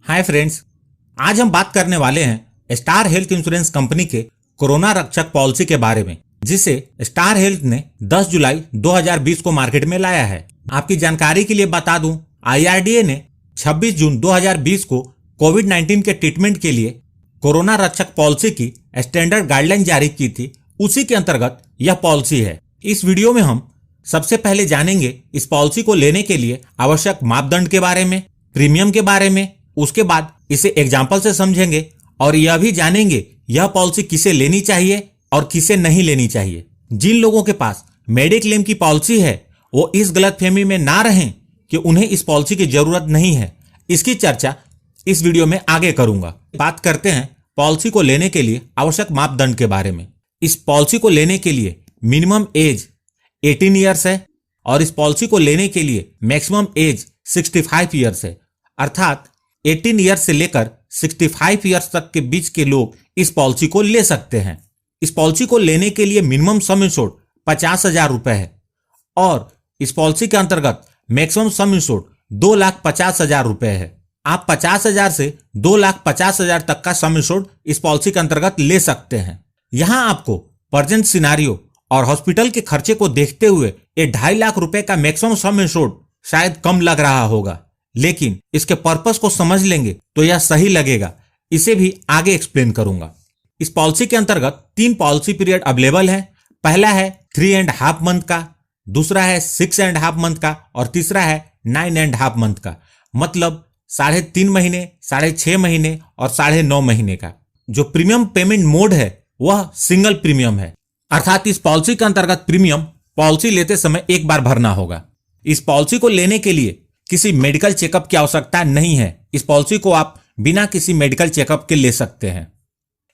Hi friends, आज हम बात करने वाले हैं स्टार हेल्थ इंश्योरेंस कंपनी के कोरोना रक्षक पॉलिसी के बारे में, जिसे स्टार हेल्थ ने 10 जुलाई 2020 को मार्केट में लाया है। आपकी जानकारी के लिए बता दूं, IRDA ने 26 जून 2020 को कोविड-19 के ट्रीटमेंट के लिए कोरोना रक्षक पॉलिसी की स्टैंडर्ड गाइडलाइन जारी की थी। उसी के अंतर्गत यह पॉलिसी है। इस वीडियो में हम सबसे पहले जानेंगे इस पॉलिसी को लेने के लिए आवश्यक मापदंड के बारे में, प्रीमियम के बारे में। उसके बाद इसे एग्जाम्पल से समझेंगे और यह भी जानेंगे यह पॉलिसी किसे लेनी चाहिए और किसे नहीं लेनी चाहिए। जिन लोगों के पास मेडिक्लेम की पॉलिसी है वो इस गलतफहमी में ना रहें कि उन्हें इस पॉलिसी की जरूरत नहीं है। इसकी चर्चा इस वीडियो में आगे करूंगा। बात करते हैं पॉलिसी को लेने के लिए आवश्यक मापदंड के बारे में। इस पॉलिसी को लेने के लिए मिनिमम एज 18 ईयर्स है और इस पॉलिसी को लेने के लिए मैक्सिमम एज 65 ईयर्स है। अर्थात 18 ईयर्स से लेकर 65 ईयर्स तक के बीच के लोग इस पॉलिसी को ले सकते हैं। इस पॉलिसी को लेने के लिए मिनिमम सम इंश्योर्ड 50,000 रुपए है और इस पॉलिसी के अंतर्गत मैक्सिमम सम इंश्योर्ड 2,50,000 रुपए है। आप 50,000 से 2,50,000 तक का सम इंश्योर्ड इस पॉलिसी के अंतर्गत ले सकते हैं। यहां आपको प्रेजेंट सिनारियो और हॉस्पिटल के खर्चे को देखते हुए ये 2.5 लाख रुपए का मैक्सिमम सम इंश्योर्ड शायद कम लग रहा होगा, लेकिन इसके पर्पस को समझ लेंगे तो यह सही लगेगा। इसे भी आगे एक्सप्लेन करूंगा। इस पॉलिसी के अंतर्गत 3 पॉलिसी पीरियड अवेलेबल है। पहला है 3.5 मंथ का, दूसरा है 6.5 मंथ का और तीसरा है 9.5 मंथ का। मतलब 3.5 महीने, 6.5 महीने और 9.5 महीने का। जो प्रीमियम पेमेंट मोड है वह सिंगल प्रीमियम है, अर्थात इस पॉलिसी के अंतर्गत प्रीमियम पॉलिसी लेते समय एक बार भरना होगा। इस पॉलिसी को लेने के लिए किसी मेडिकल चेकअप की आवश्यकता नहीं है। इस पॉलिसी को आप बिना किसी मेडिकल चेकअप के ले सकते हैं।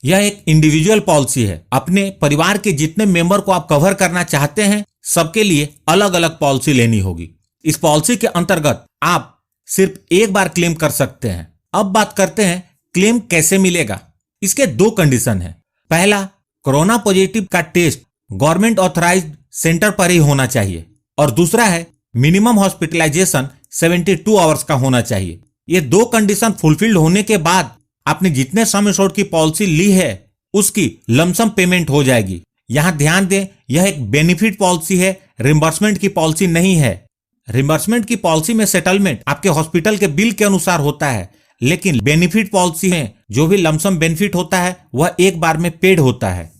यह एक इंडिविजुअल पॉलिसी है। अपने परिवार के जितने मेंबर को आप कवर करना चाहते हैं सबके लिए अलग अलग पॉलिसी लेनी होगी। इस पॉलिसी के अंतर्गत आप सिर्फ एक बार क्लेम कर सकते हैं। अब बात करते हैं क्लेम कैसे मिलेगा। इसके 2 कंडीशन है। पहला, कोरोना पॉजिटिव का टेस्ट गवर्नमेंट ऑथराइज्ड सेंटर पर ही होना चाहिए और दूसरा है मिनिमम हॉस्पिटलाइजेशन 72 आवर्स का होना चाहिए। ये 2 कंडीशन फुलफिल्ड होने के बाद आपने जितने सम इंश्योर्ड की पॉलिसी ली है उसकी लमसम पेमेंट हो जाएगी। यहां ध्यान दें, यह एक बेनिफिट पॉलिसी है, रिम्बर्समेंट की पॉलिसी नहीं है। रिम्बर्समेंट की पॉलिसी में सेटलमेंट आपके हॉस्पिटल के बिल के अनुसार होता है, लेकिन बेनिफिट पॉलिसी में जो भी लमसम बेनिफिट होता है वह एक बार में पेड होता है।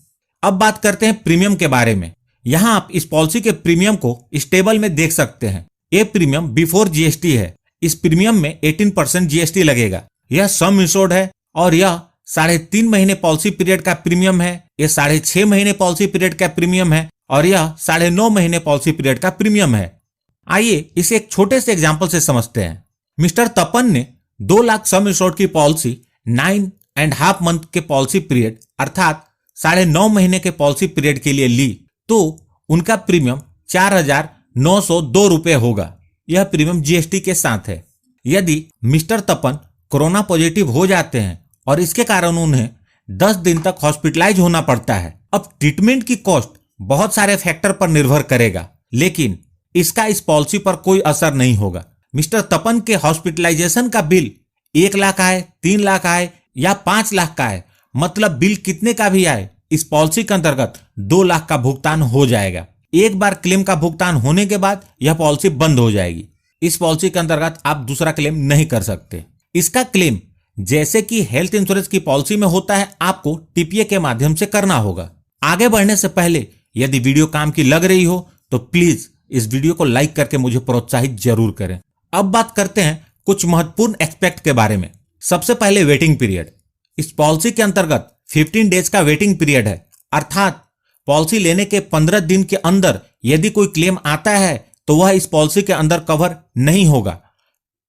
अब बात करते हैं प्रीमियम के बारे में। यहां आप इस पॉलिसी के प्रीमियम को इस टेबल में देख सकते हैं। ये प्रीमियम बिफोर GST है। इस प्रीमियम में 18% GST लगेगा। यह सम इंश्योर्ड है और यह 3.5 महीने पॉलिसी पीरियड का प्रीमियम है। यह 6.5 महीने पॉलिसी पीरियड का प्रीमियम है और यह 9.5 महीने पॉलिसी पीरियड का प्रीमियम है। आइए इसे एक छोटे से एग्जाम्पल से समझते हैं। मिस्टर तपन ने 2 लाख सम इंश्योर्ड की पॉलिसी 9.5 मंथ के पॉलिसी पीरियड अर्थात 9.5 महीने के पॉलिसी पीरियड के लिए ली, तो उनका प्रीमियम 4,902 रुपए होगा। यह प्रीमियम GST के साथ है। यदि मिस्टर तपन कोरोना पॉजिटिव हो जाते हैं और इसके कारण उन्हें 10 दिन तक हॉस्पिटलाइज होना पड़ता है। अब ट्रीटमेंट की कॉस्ट बहुत सारे फैक्टर पर निर्भर करेगा, लेकिन इसका इस पॉलिसी पर कोई असर नहीं होगा। मिस्टर तपन के हॉस्पिटलाइजेशन का बिल 1 लाख आए, 3 लाख आए या 5 लाख का आए, मतलब बिल कितने का भी आए, इस पॉलिसी के अंतर्गत 2 लाख का भुगतान हो जाएगा। एक बार क्लेम का भुगतान होने के बाद यह पॉलिसी बंद हो जाएगी। इस पॉलिसी के अंतर्गत आप दूसरा क्लेम नहीं कर सकते। इसका क्लेम जैसे कि हेल्थ इंश्योरेंस की पॉलिसी में होता है आपको TPA के माध्यम से करना होगा। आगे बढ़ने से पहले यदि वीडियो काम की लग रही हो तो प्लीज इस वीडियो को लाइक करके मुझे प्रोत्साहित जरूर करें। अब बात करते हैं कुछ महत्वपूर्ण एस्पेक्ट के बारे में। सबसे पहले वेटिंग पीरियड। इस पॉलिसी के अंतर्गत 15 डेज का वेटिंग पीरियड है, अर्थात पॉलिसी लेने के 15 दिन के अंदर यदि कोई क्लेम आता है तो वह इस पॉलिसी के अंदर कवर नहीं होगा।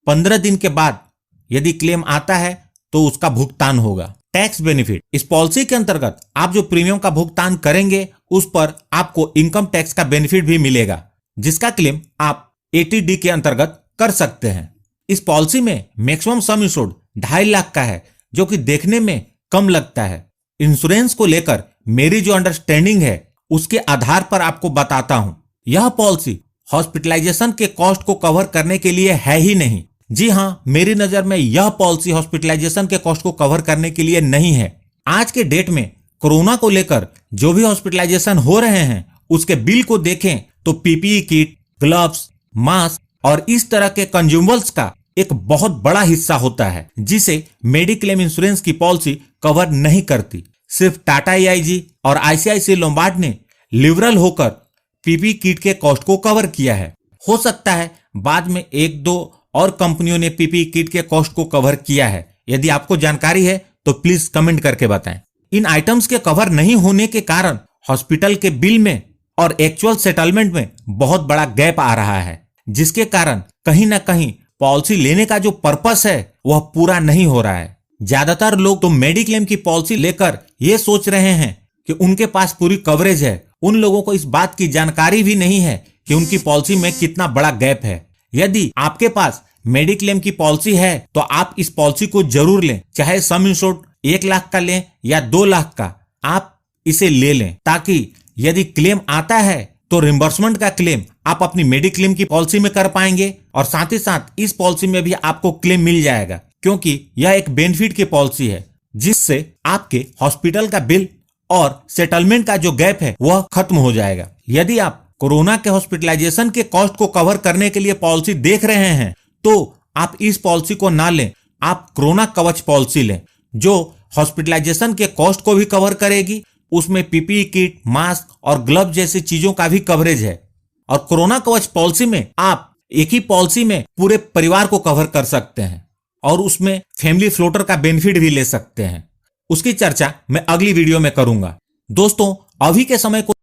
15 दिन के बाद यदि क्लेम आता है तो उसका भुगतान होगा। Tax benefit. इस पॉलिसी के अंतर्गत आप जो प्रीमियम का भुगतान करेंगे उस पर आपको इनकम टैक्स का बेनिफिट भी मिलेगा, जिसका क्लेम आप 80D के अंतर्गत कर सकते हैं। इस पॉलिसी में मैक्सिमम सम इंश्योर्ड 2.5 लाख का है, जो कि देखने में कम लगता है। इंश्योरेंस को लेकर मेरी जो अंडरस्टैंडिंग है उसके आधार पर आपको बताता हूं। यह पॉलिसी हॉस्पिटलाइजेशन के कॉस्ट को कवर करने के लिए है ही नहीं। जी हाँ, मेरी नजर में यह पॉलिसी हॉस्पिटलाइजेशन के कॉस्ट को कवर करने के लिए नहीं है। आज के डेट में कोरोना को लेकर जो भी हॉस्पिटलाइजेशन हो रहे हैं उसके बिल को देखें तो पीपीई किट, ग्लव्स, मास्क और इस तरह के कंज्यूमेबल्स का एक बहुत बड़ा हिस्सा होता है जिसे मेडिक्लेम इंश्योरेंस की पॉलिसी कवर नहीं करती। सिर्फ टाटा AIG और ICICI लोम्बार्ड ने लिबरल होकर पीपीई किट के कॉस्ट को कवर किया है। हो सकता है बाद में एक दो और कंपनियों ने पीपीई किट के कॉस्ट को कवर किया है। यदि आपको जानकारी है तो प्लीज कमेंट करके बताएं। इन आइटम्स के कवर नहीं होने के कारण हॉस्पिटल के बिल में और एक्चुअल सेटलमेंट में बहुत बड़ा गैप आ रहा है, जिसके कारण कहीं ना कहीं पॉलिसी लेने का जो पर्पस है वह पूरा नहीं हो रहा है। ज्यादातर लोग तो मेडिक्लेम की पॉलिसी लेकर ये सोच रहे हैं कि उनके पास पूरी कवरेज है। उन लोगों को इस बात की जानकारी भी नहीं है कि उनकी पॉलिसी में कितना बड़ा गैप है। यदि आपके पास मेडिक्लेम की पॉलिसी है तो आप इस पॉलिसी को जरूर लें, चाहे सम इंश्योर्ड 1 लाख का लें या 2 लाख का, आप इसे ले लें ताकि यदि क्लेम आता है तो रिम्बर्समेंट का क्लेम आप अपनी मेडिक्लेम की पॉलिसी में कर पाएंगे और साथ ही साथ इस पॉलिसी में भी आपको क्लेम मिल जाएगा, क्योंकि यह एक बेनिफिट की पॉलिसी है जिससे आपके हॉस्पिटल का बिल और सेटलमेंट का जो गैप है वह खत्म हो जाएगा। यदि आप कोरोना के हॉस्पिटलाइजेशन के कॉस्ट को कवर करने के लिए पॉलिसी देख रहे हैं तो आप इस पॉलिसी को ना लें, आप कोरोना कवच पॉलिसी लें जो हॉस्पिटलाइजेशन के कॉस्ट को भी कवर करेगी। उसमें पीपीई किट, मास्क और ग्लव जैसी चीजों का भी कवरेज है। और कोरोना कवच पॉलिसी में आप एक ही पॉलिसी में पूरे परिवार को कवर कर सकते हैं और उसमें फैमिली फ्लोटर का बेनिफिट भी ले सकते हैं। उसकी चर्चा मैं अगली वीडियो में करूंगा। दोस्तों, अभी के समय को